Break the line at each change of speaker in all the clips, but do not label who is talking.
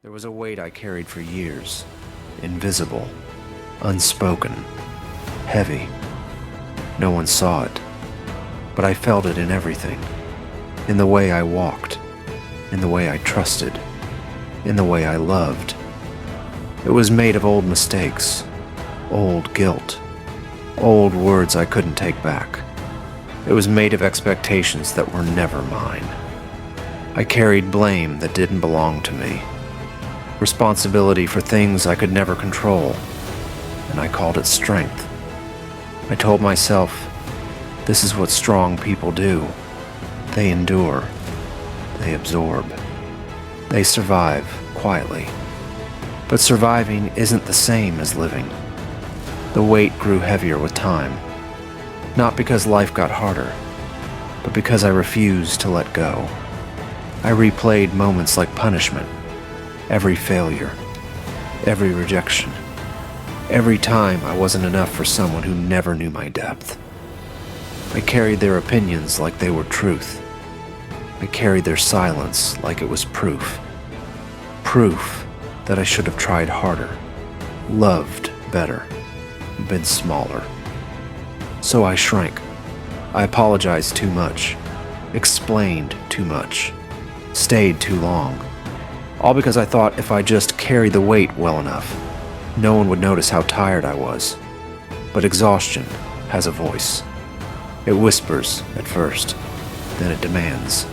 There was a weight I carried for years, invisible, unspoken, heavy. No one saw it, but I felt it in everything, in the way I walked, in the way I trusted, in the way I loved. It was made of old mistakes, old guilt, old words I couldn't take back. It was made of expectations that were never mine. I carried blame that didn't belong to me, responsibility for things I could never control, and I called it strength. I told myself, this is what strong people do. They endure. They absorb. They survive quietly. But surviving isn't the same as living. The weight grew heavier with time, not because life got harder, but because I refused to let go. I replayed moments like punishment, every failure, every rejection, every time I wasn't enough for someone who never knew my depth. I carried their opinions like they were truth. I carried their silence like it was proof. Proof that I should have tried harder, loved better, been smaller. So I shrank. I apologized too much, explained too much, stayed too long. All because I thought if I just carried the weight well enough, no one would notice how tired I was. But exhaustion has a voice. It whispers at first, then it demands.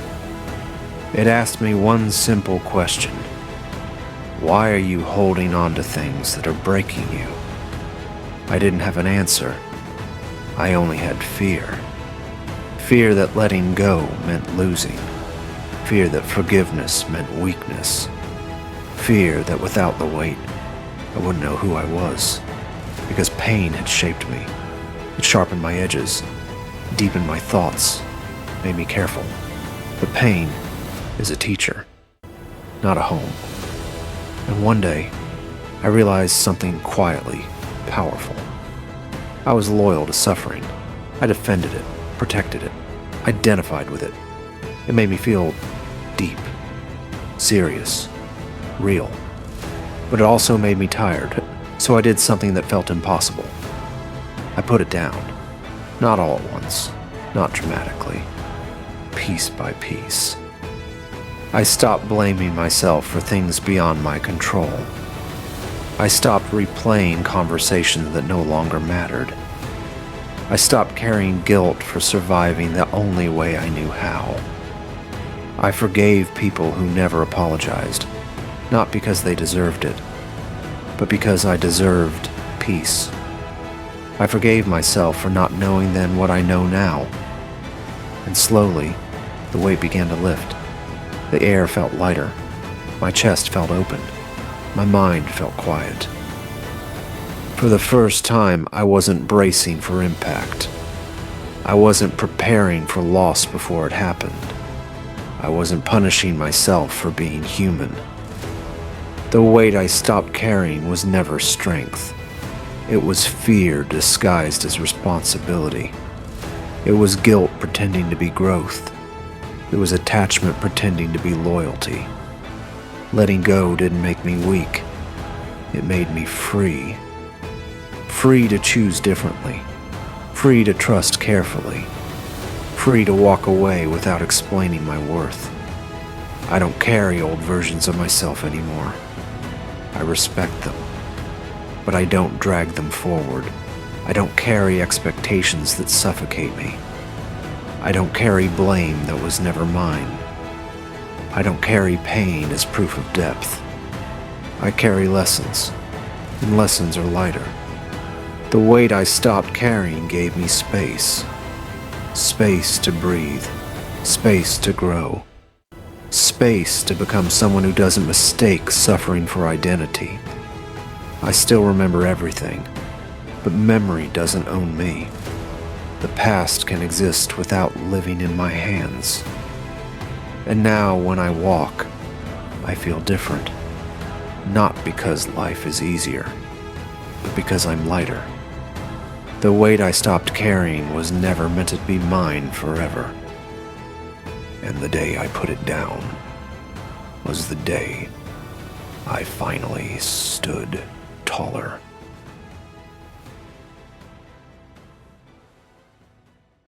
It asked me one simple question. Why are you holding on to things that are breaking you? I didn't have an answer. I only had fear. Fear that letting go meant losing. Fear that forgiveness meant weakness. Fear that without the weight, I wouldn't know who I was. Because pain had shaped me. It sharpened my edges, deepened my thoughts, made me careful. But pain is a teacher, not a home. And one day, I realized something quietly powerful. I was loyal to suffering. I defended it, protected it, identified with it. It made me feel deep, serious, real. But it also made me tired, so I did something that felt impossible. I put it down. Not all at once, not dramatically, piece by piece. I stopped blaming myself for things beyond my control. I stopped replaying conversations that no longer mattered. I stopped carrying guilt for surviving the only way I knew how. I forgave people who never apologized, not because they deserved it, but because I deserved peace. I forgave myself for not knowing then what I know now. And slowly, the weight began to lift. The air felt lighter. My chest felt open. My mind felt quiet. For the first time, I wasn't bracing for impact. I wasn't preparing for loss before it happened. I wasn't punishing myself for being human. The weight I stopped carrying was never strength. It was fear disguised as responsibility. It was guilt pretending to be growth. It was attachment pretending to be loyalty. Letting go didn't make me weak. It made me free. Free to choose differently. Free to trust carefully. Free to walk away without explaining my worth. I don't carry old versions of myself anymore. I respect them, but I don't drag them forward. I don't carry expectations that suffocate me. I don't carry blame that was never mine. I don't carry pain as proof of depth. I carry lessons, and lessons are lighter. The weight I stopped carrying gave me space. Space to breathe, space to grow, space to become someone who doesn't mistake suffering for identity. I still remember everything, but memory doesn't own me. The past can exist without living in my hands. And now when I walk, I feel different. Not because life is easier, but because I'm lighter. The weight I stopped carrying was never meant to be mine forever. And the day I put it down was the day I finally stood taller.